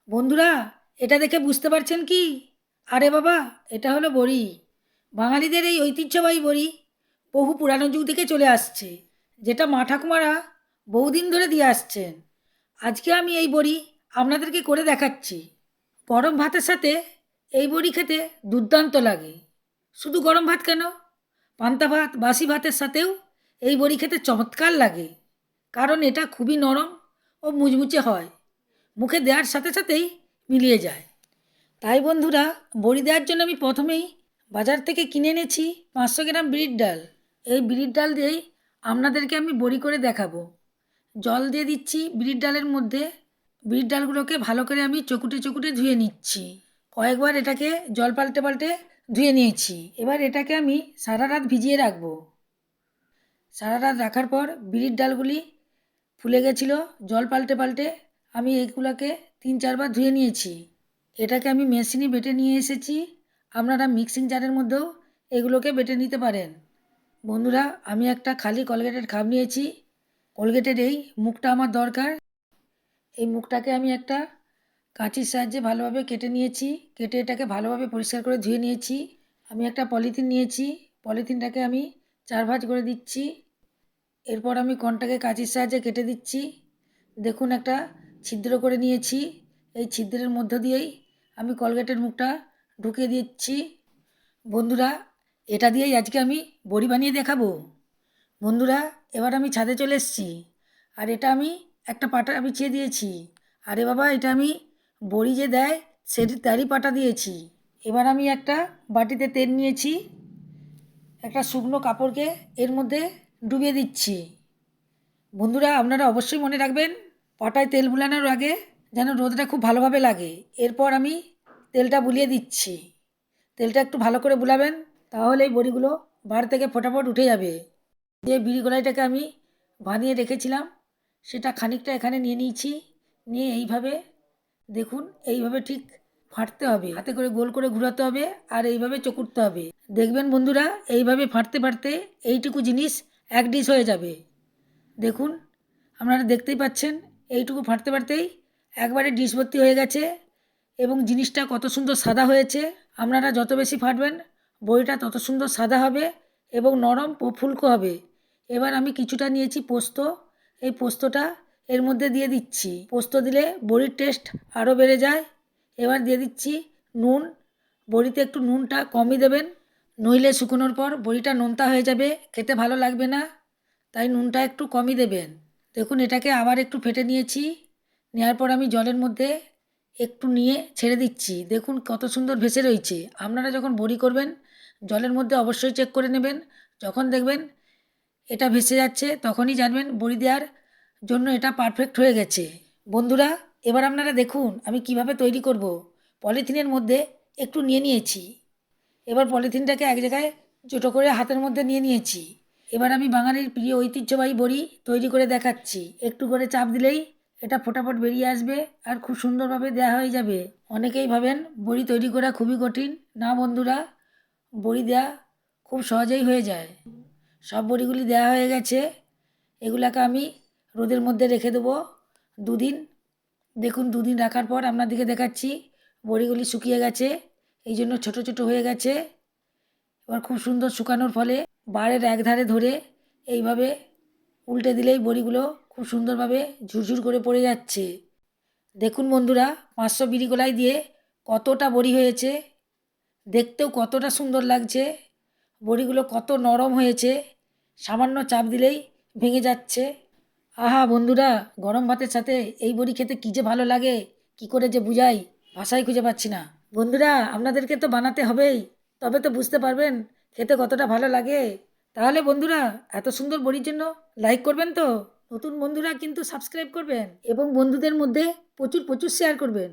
বন্ধুরা, এটা দেখে বুঝতে পারছেন কি? আরে বাবা, এটা হলো বড়ি। বাঙালিদের এই ঐতিহ্যবাহী বড়ি বহু পুরানো যুগ থেকে চলে আসছে, যেটা মা ঠাকুমারা বহুদিন ধরে দিয়ে আসছেন। আজকে আমি এই বড়ি আপনাদেরকে করে দেখাচ্ছি। গরম ভাতের সাথে এই বড়ি খেতে দুর্দান্ত লাগে। শুধু গরম ভাত কেন, পান্তা ভাত, বাসি ভাতের সাথেও এই বড়ি খেতে চমৎকার লাগে। কারণ এটা খুবই নরম ও মুচমুচে হয়, মুখে দেওয়ার সাথে সাথেই মিলিয়ে যায়। তাই বন্ধুরা, বড়ি দেওয়ার জন্য আমি প্রথমেই বাজার থেকে কিনে এনেছি 500 গ্রাম বিরির ডাল। এই বিরির ডাল দিয়েই আপনাদেরকে আমি বড়ি করে দেখাবো। জল দিয়ে দিচ্ছি বিরির ডালের মধ্যে। বিরির ডালগুলোকে ভালো করে আমি চকুটে চকুটে ধুয়ে নিচ্ছি। কয়েকবার এটাকে জল পাল্টে পাল্টে ধুয়ে নিয়েছি। এবার এটাকে আমি সারা রাত ভিজিয়ে রাখবো। সারা রাত রাখার পর বিরির ডালগুলি ফুলে গেছিলো। জল পাল্টে পাল্টে আমি এইগুলোকে 3-4 বার ধুয়ে নিয়েছি। এটাকে আমি মেশিনে বেটে নিয়ে এসেছি। আপনারা মিক্সিং জারের মধ্যেও এগুলোকে বেটে নিতে পারেন। বন্ধুরা, আমি একটা খালি কলগেটের খাপ নিয়েছি। কলগেটের এই মুখটা আমার দরকার। এই মুখটাকে আমি একটা কাঁচির সাহায্যে ভালোভাবে কেটে নিয়েছি। কেটে এটাকে ভালোভাবে পরিষ্কার করে ধুয়ে নিয়েছি। আমি একটা পলিথিন নিয়েছি। পলিথিনটাকে আমি 4 ভাঁজ করে দিচ্ছি। এরপর আমি কোণটাকে কাঁচির সাহায্যে কেটে দিচ্ছি। দেখুন, একটা ছিদ্র করে নিয়েছি। এই ছিদ্রের মধ্য দিয়েই আমি কলগেটের মুখটা ঢুকিয়ে দিচ্ছি। বন্ধুরা, এটা দিয়েই আজকে আমি বড়ি বানিয়ে দেখাবো। বন্ধুরা, এবার আমি ছাদে চলে এসেছি। আর এটা আমি একটা পাটা বিছিয়ে দিয়েছি। আরে বাবা, এটা আমি বড়ি যে দেয় সেটি তারই পাটা দিয়েছি। এবার আমি একটা বাটিতে তেল নিয়েছি। একটা শুকনো কাপড়কে এর মধ্যে ডুবিয়ে দিচ্ছি। বন্ধুরা, আপনারা অবশ্যই মনে রাখবেন, পাটায় তেল বুলানোর আগে যেন রোদটা খুব ভালোভাবে লাগে। এরপর আমি তেলটা বুলিয়ে দিচ্ছি। তেলটা একটু ভালো করে বুলাবেন, তাহলে এই বড়িগুলো বার থেকে ফটাফট উঠে যাবে। যে বিড়ি কড়াইটাকে আমি বানিয়ে রেখেছিলাম, সেটা খানিকটা এখানে নিয়ে নিয়েছি। নিয়ে এইভাবে দেখুন, এইভাবে ঠিক ফাটতে হবে। হাতে করে গোল করে ঘোরাতে হবে আর এইভাবে চকুরতে হবে। দেখবেন বন্ধুরা, এইভাবে ফাটতে ফাটতে এইটুকু জিনিস এক ডিশ হয়ে যাবে। দেখুন, আপনারা দেখতেই পাচ্ছেন, এইটুকু ফাটতে ফাটতেই একবারে ডিশ ভর্তি হয়ে গেছে এবং জিনিসটা কত সুন্দর সাদা হয়েছে। আপনারা যত বেশি ফাটবেন বড়িটা তত সুন্দর সাদা হবে এবং নরম ও ফুলকো হবে। এবার আমি কিছুটা নিয়েছি পোস্ত। এই পোস্তটা এর মধ্যে দিয়ে দিচ্ছি। পোস্ত দিলে বড়ির টেস্ট আরও বেড়ে যায়। এবার দিয়ে দিচ্ছি নুন। বড়িতে একটু নুনটা কমই দেবেন, নইলে শুকোনোর পর বড়িটা নোনতা হয়ে যাবে, খেতে ভালো লাগবে না। তাই নুনটা একটু কমই দেবেন। দেখুন, এটাকে আবার একটু ফেটে নিয়েছি। নেওয়ার পর আমি জলের মধ্যে একটু নিয়ে ছেড়ে দিচ্ছি। দেখুন কত সুন্দর ভেসে রয়েছে। আপনারা যখন বড়ি করবেন জলের মধ্যে অবশ্যই চেক করে নেবেন। যখন দেখবেন এটা ভেসে যাচ্ছে তখনই জানবেন বড়ি দেওয়ার জন্য এটা পারফেক্ট হয়ে গেছে। বন্ধুরা, এবার আপনারা দেখুন আমি কিভাবে তৈরি করব। পলিথিনের মধ্যে একটু নিয়ে নিয়েছি। এবার পলিথিনটাকে এক জায়গায় ছোটো করে হাতের মধ্যে নিয়ে নিয়েছি। এবার আমি বাঙালির প্রিয় ঐতিহ্যবাহী বড়ি তৈরি করে দেখাচ্ছি। একটু করে চাপ দিলেই এটা ফটাফট বেরিয়ে আসবে আর খুব সুন্দরভাবে দেওয়া হয়ে যাবে। অনেকেই ভাবেন বড়ি তৈরি করা খুবই কঠিন। না বন্ধুরা, বড়ি দেওয়া খুব সহজেই হয়ে যায়। সব বড়িগুলি দেওয়া হয়ে গেছে। এগুলাকে আমি রোদের মধ্যে রেখে দেবো 2 দিন। দেখুন, 2 দিন রাখার পর আপনাদেরকে দেখাচ্ছি বড়িগুলি শুকিয়ে গেছে, এই জন্য ছোটো ছোটো হয়ে গেছে। এবার খুব সুন্দর শুকানোর ফলে বারের একধারে ধরে এইভাবে উল্টে দিলেই বড়িগুলো খুব সুন্দরভাবে ঝুরঝুর করে পড়ে যাচ্ছে। দেখুন বন্ধুরা, 500 বিড়ি কলাই দিয়ে কতটা বড়ি হয়েছে, দেখতেও কতটা সুন্দর লাগছে। বড়িগুলো কত নরম হয়েছে, সামান্য চাপ দিলেই ভেঙে যাচ্ছে। আহা বন্ধুরা, গরম ভাতের সাথে এই বড়ি খেতে কী যে ভালো লাগে, কি করে যে বুঝাই, ভাষাই খুঁজে পাচ্ছি না। বন্ধুরা, আপনাদেরকে তো বানাতে হবেই, তবে তো বুঝতে পারবেন খেতে কতটা ভালো লাগে। তাহলে বন্ধুরা, এত সুন্দর বড়ির জন্য লাইক করবেন তো। নতুন বন্ধুরা কিন্তু সাবস্ক্রাইব করবেন এবং বন্ধুদের মধ্যে প্রচুর প্রচুর শেয়ার করবেন।